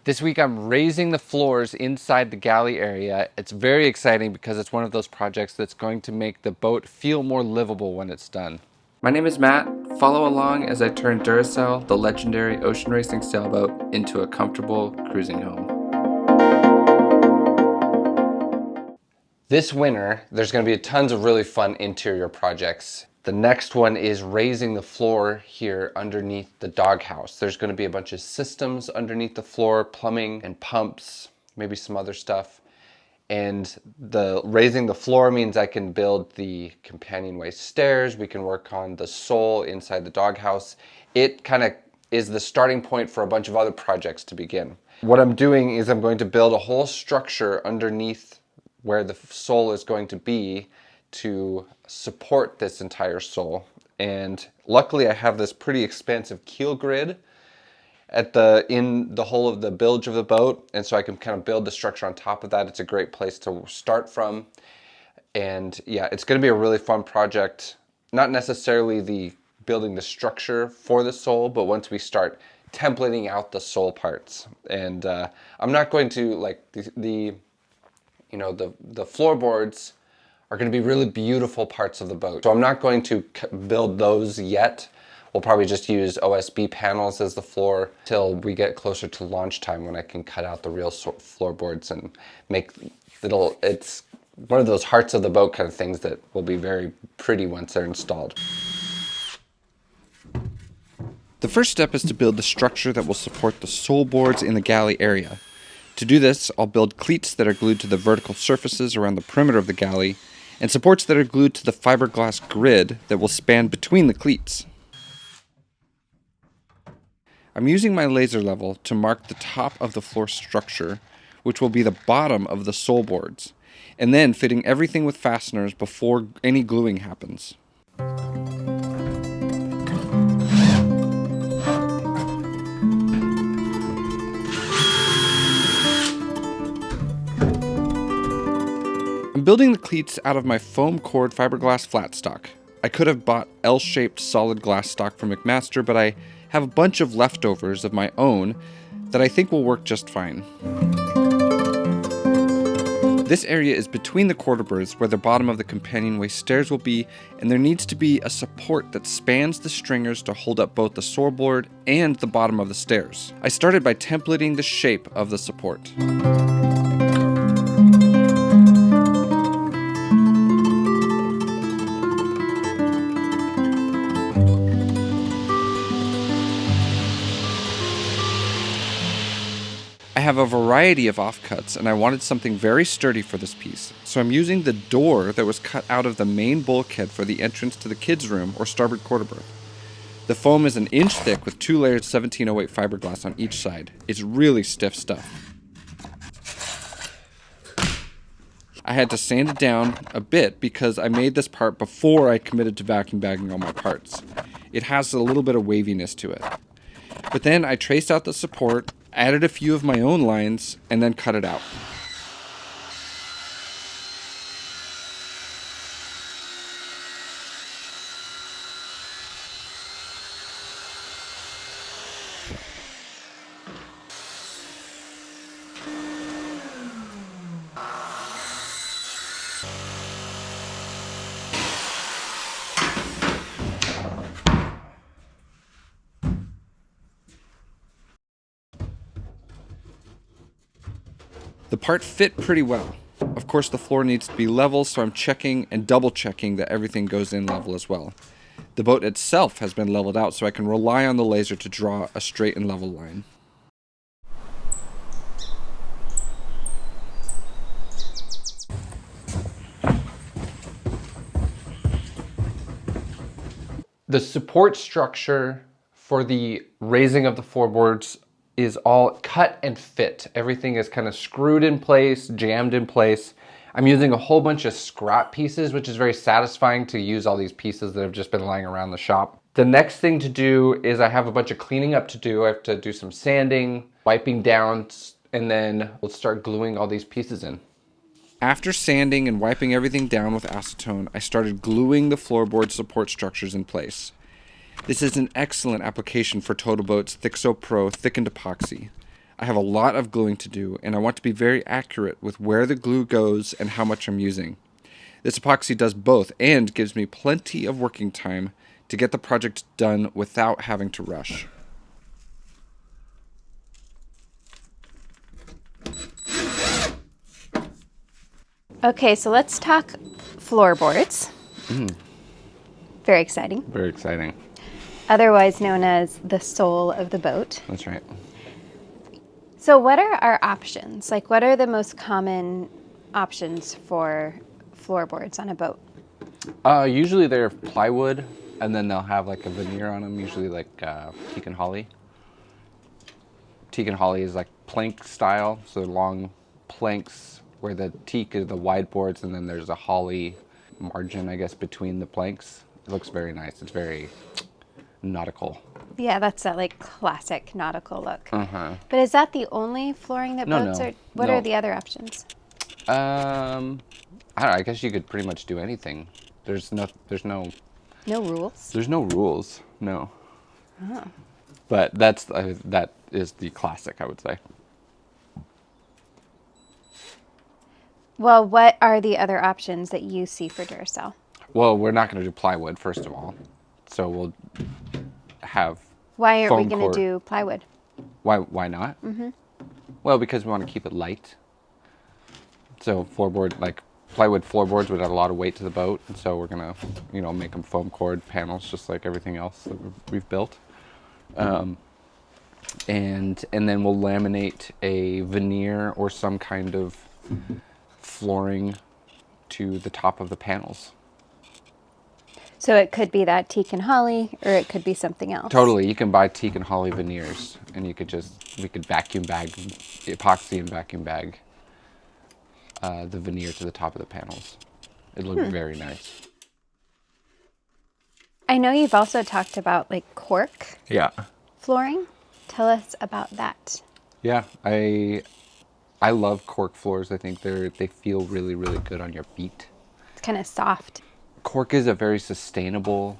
This week I'm raising the floors inside the galley area. It's very exciting because it's one of those projects that's going to make the boat feel more livable when it's done. My name is Matt. Follow along as I turn Duracell, the legendary ocean racing sailboat, into a comfortable cruising home. This winter, there's going to be tons of really fun interior projects. The next one is raising the floor here underneath the doghouse. There's going to be a bunch of systems underneath the floor, plumbing and pumps, maybe some other stuff. And the raising the floor means I can build the companionway stairs. We can work on the sole inside the doghouse. It kind of is the starting point for a bunch of other projects to begin. What I'm doing is I'm going to build a whole structure underneath where the sole is going to be to support this entire sole. And luckily I have this pretty expansive keel grid in the whole of the bilge of the boat, and so I can kind of build the structure on top of that. It's a great place to start from. And yeah, it's going to be a really fun project. Not necessarily the building the structure for the sole, but once we start templating out the sole parts. And I'm not going to, like, the floorboards are going to be really beautiful parts of the boat. So I'm not going to build those yet. We'll probably just use OSB panels as the floor till we get closer to launch time, when I can cut out the real floorboards and make it's one of those hearts of the boat kind of things that will be very pretty once they're installed. The first step is to build the structure that will support the sole boards in the galley area. To do this, I'll build cleats that are glued to the vertical surfaces around the perimeter of the galley, and supports that are glued to the fiberglass grid that will span between the cleats. I'm using my laser level to mark the top of the floor structure, which will be the bottom of the sole boards, and then fitting everything with fasteners before any gluing happens. I'm building the cleats out of my foam cord fiberglass flat stock. I could have bought L-shaped solid glass stock from McMaster, but I have a bunch of leftovers of my own that I think will work just fine. This area is between the quarterboards where the bottom of the companionway stairs will be, and there needs to be a support that spans the stringers to hold up both the sole board and the bottom of the stairs. I started by templating the shape of the support. I have a variety of offcuts, and I wanted something very sturdy for this piece, so I'm using the door that was cut out of the main bulkhead for the entrance to the kids' room or starboard quarterberth. The foam is an inch thick with 2 layers 1708 fiberglass on each side. It's really stiff stuff. I had to sand it down a bit because I made this part before I committed to vacuum bagging all my parts. It has a little bit of waviness to it. But then I traced out the support, added a few of my own lines, and then cut it out. The part fit pretty well. Of course, the floor needs to be level, so I'm checking and double checking that everything goes in level as well. The boat itself has been leveled out, so I can rely on the laser to draw a straight and level line. The support structure for the raising of the floorboards is all cut and fit. Everything is kind of screwed in place, jammed in place. I'm using a whole bunch of scrap pieces, which is very satisfying to use all these pieces that have just been lying around the shop. The next thing to do is I have a bunch of cleaning up to do. I have to do some sanding, wiping down, and then we'll start gluing all these pieces in. After sanding and wiping everything down with acetone, I started gluing the floorboard support structures in place. This is an excellent application for Total Boat's Thixo Pro thickened epoxy. I have a lot of gluing to do, and I want to be very accurate with where the glue goes and how much I'm using. This epoxy does both and gives me plenty of working time to get the project done without having to rush. Okay, so let's talk floorboards. Very exciting. Very exciting. Otherwise known as the soul of the boat. That's right. So what are our options? Like, what are the most common options for floorboards on a boat? Usually they're plywood, and then they'll have like a veneer on them, usually like teak and holly. Teak and holly is like plank style, so they're long planks where the teak is the wide boards, and then there's a holly margin, I guess, between the planks. It looks very nice. It's very nautical. Yeah, that's that like classic nautical look. Uh-huh. But is that the only flooring that boats No, are? What no. are the other options? I don't know. I guess you could pretty much do anything. There's no No rules. There's no rules. No. But that is the classic, I would say. Well, what are the other options that you see for Duracell? Well, we're not going to do plywood, first of all. So we'll have Why aren't we foam going core. to do plywood? Why not? Well, because we want to keep it light. So floorboard, like plywood floorboards would add a lot of weight to the boat, and so we're gonna, make them foam core panels, just like everything else that we've built. And then we'll laminate a veneer or some kind of flooring to the top of the panels. So it could be that teak and holly, or it could be something else. Totally, you can buy teak and holly veneers, and we could vacuum bag, epoxy and vacuum bag the veneer to the top of the panels. It looked very nice. I know you've also talked about like cork Yeah. flooring. Tell us about that. Yeah, I love cork floors. I think they feel really, really good on your feet. It's kind of soft. Cork is a very sustainable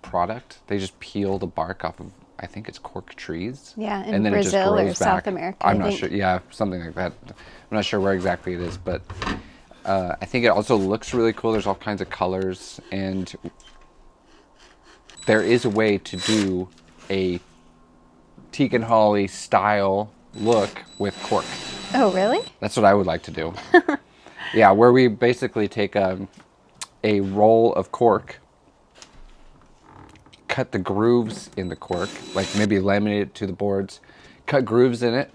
product. They just peel the bark off of, I think it's cork trees. Yeah, in and then Brazil it or just grows South back. America, I'm I not think. sure. Yeah, something like that. I'm not sure where exactly it is, but I think it also looks really cool. There's all kinds of colors, and there is a way to do a teak and holly style look with cork. Oh, really? That's what I would like to do. Yeah, where we basically take a roll of cork, cut the grooves in the cork, like maybe laminate it to the boards, cut grooves in it,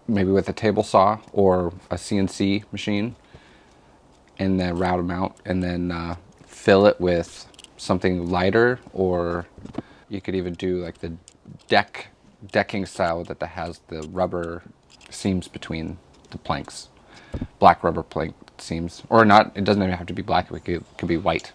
maybe with a table saw or a CNC machine, and then route them out, and then fill it with something lighter, or you could even do like the decking style that has the rubber seams between the planks, black rubber plank seams, or not. It doesn't even have to be black. It could be white.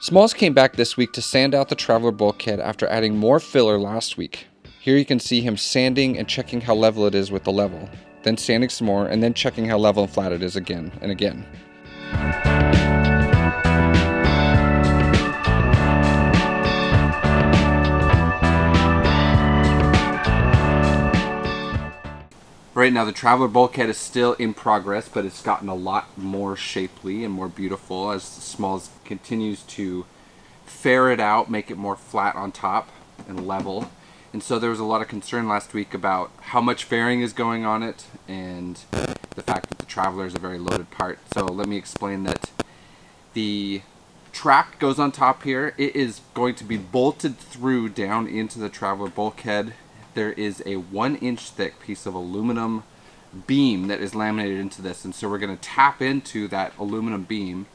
Smalls came back this week to sand out the Traveler bulkhead after adding more filler last week. Here you can see him sanding and checking how level it is with the level, then sanding some more, and then checking how level and flat it is again and again. Right now the Traveler bulkhead is still in progress, but it's gotten a lot more shapely and more beautiful as Smalls continues to ferret out, make it more flat on top and level. And so there was a lot of concern last week about how much fairing is going on it and the fact that the Traveler is a very loaded part. So let me explain that the track goes on top here. It is going to be bolted through down into the Traveler bulkhead. There is a 1-inch thick piece of aluminum beam that is laminated into this, and so we're going to tap into that aluminum beam,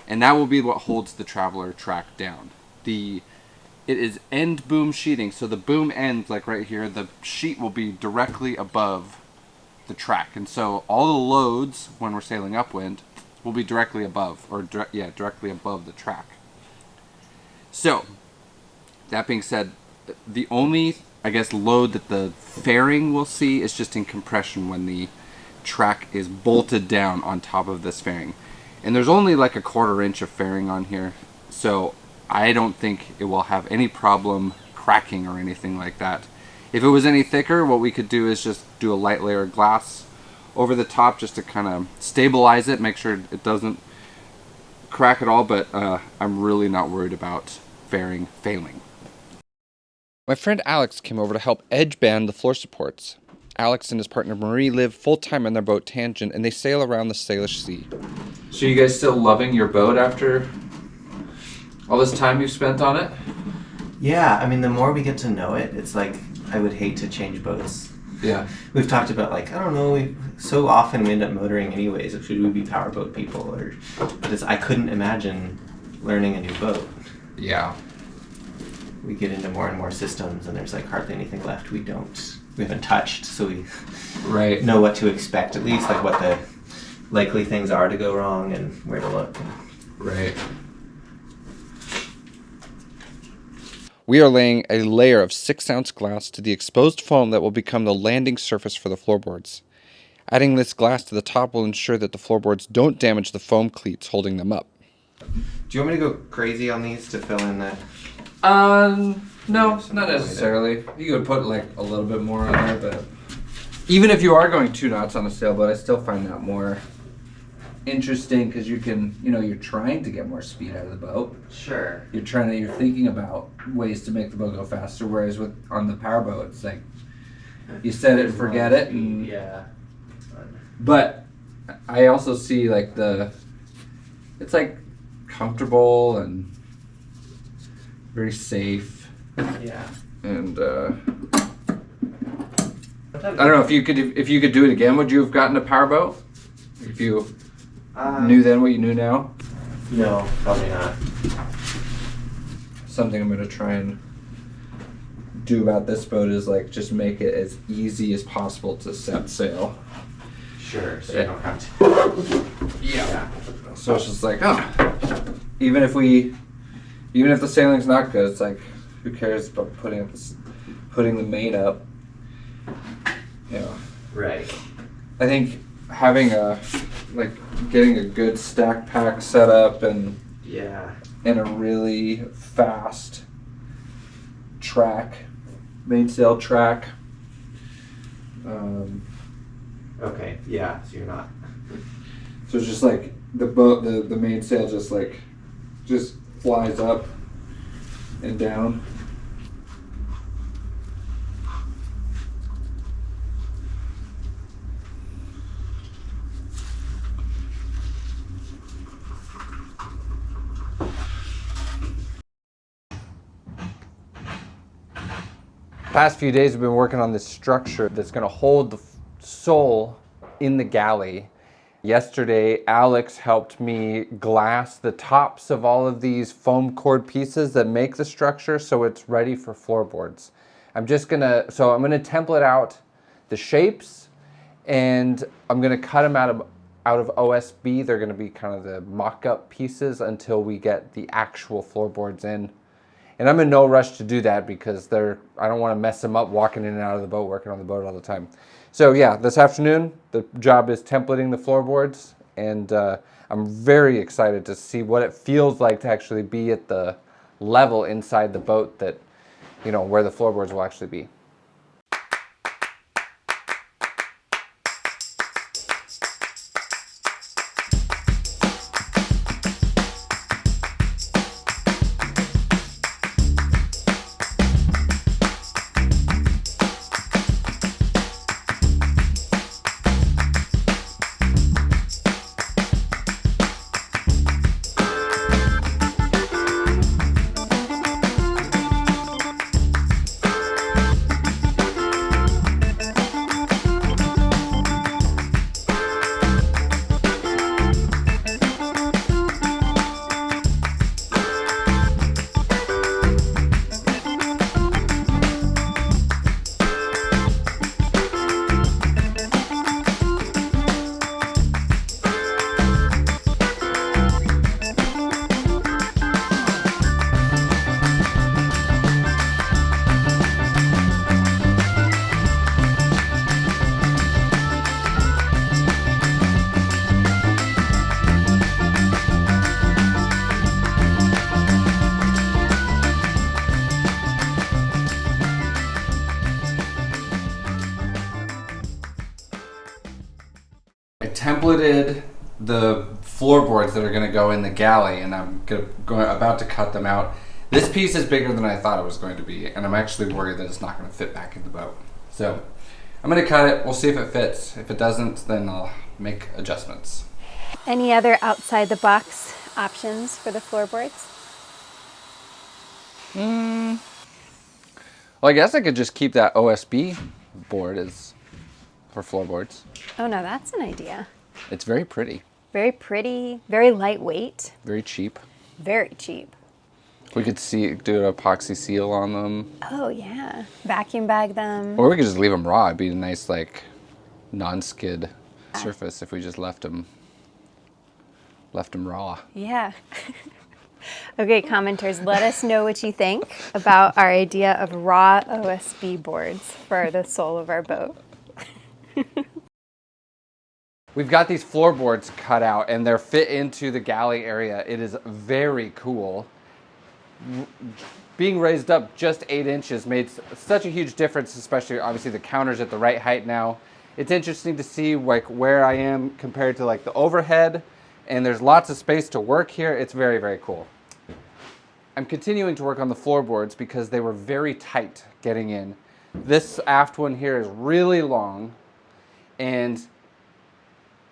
and that will be what holds the Traveler track down. It is end boom sheeting, so the boom ends like right here. The sheet will be directly above the track, and so all the loads when we're sailing upwind will be directly above, directly above the track. So that being said, the only load that the fairing will see is just in compression when the track is bolted down on top of this fairing. And there's only like a 1/4 inch of fairing on here, so I don't think it will have any problem cracking or anything like that. If it was any thicker, what we could do is just do a light layer of glass over the top just to kind of stabilize it, make sure it doesn't crack at all, but I'm really not worried about fairing failing. My friend Alex came over to help edge band the floor supports. Alex and his partner Marie live full-time on their boat Tangent, and they sail around the Salish Sea. So you guys still loving your boat after all this time you've spent on it? Yeah, I mean, the more we get to know it, it's like I would hate to change boats. Yeah. We've talked about, like, I don't know, so often we end up motoring anyways. Should we be powerboat people? But I couldn't imagine learning a new boat. Yeah. We get into more and more systems, and there's like hardly anything left we haven't touched, so we know what to expect, at least, like what the likely things are to go wrong and where to look. Right. We are laying a layer of 6-ounce glass to the exposed foam that will become the landing surface for the floorboards. Adding this glass to the top will ensure that the floorboards don't damage the foam cleats holding them up. Do you want me to go crazy on these to fill in the... No, not necessarily. You could put like a little bit more on there, but even if you are going 2 knots on a sailboat, I still find that more interesting because you can, you're trying to get more speed out of the boat. Sure. You're thinking about ways to make the boat go faster, whereas on the powerboat, it's like you set it and forget it. And, yeah. but I also see like it's like comfortable and very safe. Yeah. And I don't know if you could do it again. Would you have gotten a powerboat if you knew then what you knew now? No, probably not. Something I'm gonna try and do about this boat is like just make it as easy as possible to set sail. Sure. So you don't have to. Yeah. So it's just like, even if the sailing's not good, it's like, who cares about putting the main up? Right. I think having getting a good stack pack set up and a really fast mainsail track. Okay. Yeah. So you're not. So it's just like the boat, the mainsail just flies up and down. Past few days we've been working on this structure that's going to hold the sole in the galley. Yesterday, Alex helped me glass the tops of all of these foam cord pieces that make the structure so it's ready for floorboards. I'm gonna template out the shapes, and I'm gonna cut them out of OSB. They're gonna be kind of the mock-up pieces until we get the actual floorboards in. And I'm in no rush to do that because I don't want to mess them up walking in and out of the boat, working on the boat all the time. So yeah, this afternoon, the job is templating the floorboards, and I'm very excited to see what it feels like to actually be at the level inside the boat that, where the floorboards will actually be. templated the floorboards that are going to go in the galley, and I'm about to cut them out. This piece is bigger than I thought it was going to be, and I'm actually worried that it's not going to fit back in the boat. So I'm going to cut it. We'll see if it fits. If it doesn't, then I'll make adjustments. Any other outside the box options for the floorboards? Well, I guess I could just keep that OSB board as for floorboards. Oh no, that's an idea. It's very pretty. Very pretty, very lightweight, Very cheap. very cheap. We could do an epoxy seal on them. Oh yeah, vacuum bag them. Or we could just leave them raw. It'd be a nice, like, non-skid surface if we just left them raw. Yeah. Okay, commenters, let us know what you think about our idea of raw OSB boards for the sole of our boat. We've got these floorboards cut out and they're fit into the galley area. It is very cool. Being raised up just 8 inches made such a huge difference, especially obviously the counter's at the right height now. It's interesting to see like where I am compared to like the overhead, and there's lots of space to work here. It's very, very cool. I'm continuing to work on the floorboards because they were very tight getting in. This aft one here is really long, and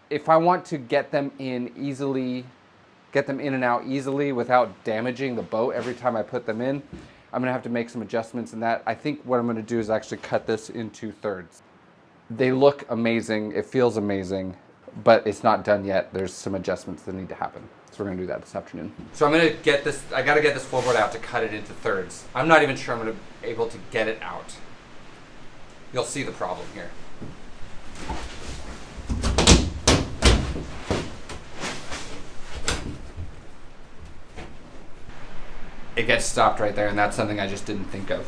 if I want to get them in and out easily without damaging the boat every time I put them in, I'm gonna have to make some adjustments in that. I think what I'm gonna do is actually cut this into thirds. They look amazing, it feels amazing, but it's not done yet. There's some adjustments that need to happen. So we're gonna do that this afternoon. So I gotta get this floorboard out to cut it into thirds. I'm not even sure I'm gonna be able to get it out. You'll see the problem here. It gets stopped right there, and that's something I just didn't think of.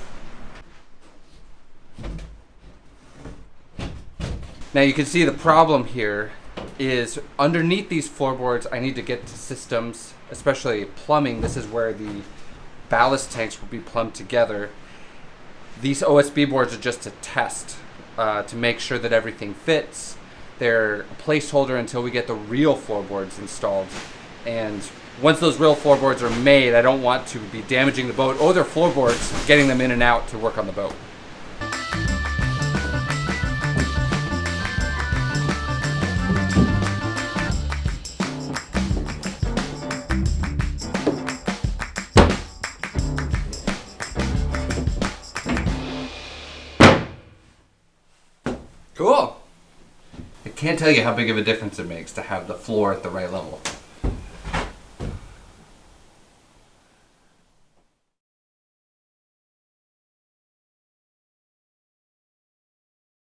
Now you can see the problem here is underneath these floorboards I need to get to systems, especially plumbing. This is where the ballast tanks will be plumbed together. These OSB boards are just a test to make sure that everything fits. They're a placeholder until we get the real floorboards installed. And once those real floorboards are made, I don't want to be damaging the boat or their floorboards, getting them in and out to work on the boat. Cool. I can't tell you how big of a difference it makes to have the floor at the right level.